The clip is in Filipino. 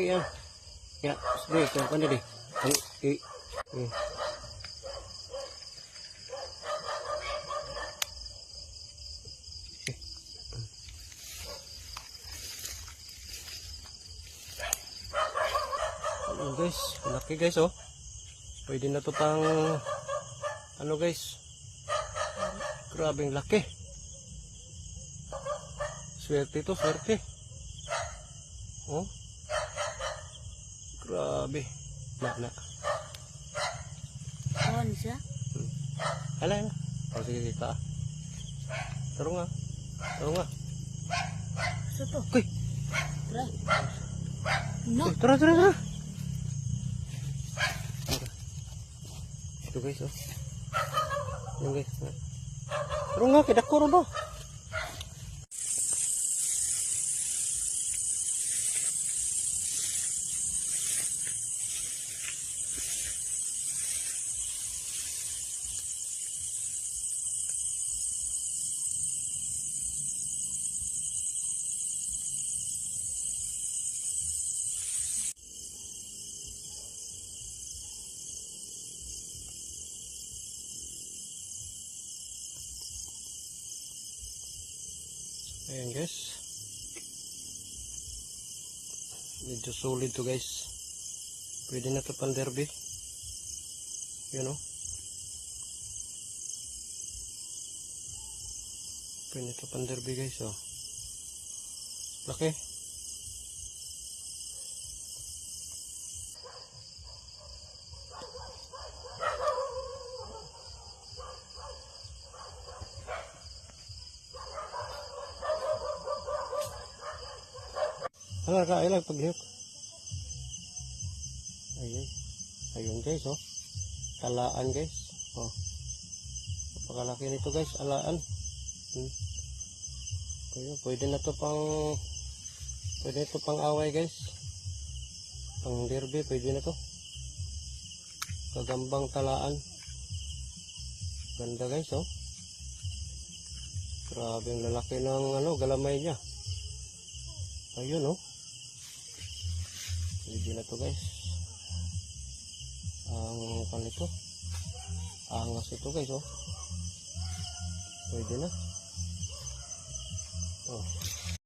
Ayan. Ya, sige, ito pa na di. Guys, laki guys oh. Pwede na to pang ano guys. Grabing laki. Swerte to, swerte. Oh. Grabe. Na. Awan siya. Ala. Oh, sige kita. Taro nga. Sa to. Uy. Tara. No. Uy, tara. Ito guys oh. Yan guys. Taro nga, kidakuro ba? Ayan guys. Medyo solid to guys. Pwede na to pang derby. Yun o. Pwede na to pang derby guys o. Laki. Hala ka, ilang paghiyok. Ayun guys oh. Talaan guys. Oh. Napakalaki nito guys, alaan. Pwede na to pang away guys. Pang derby pwede na to. Kagambang talaan. Ganda guys oh. Grabe ang lalaki ng galamay niya. Ayun oh. Pwede na to guys. Ang panito. Angas ito guys oh. Pwede na. Oh.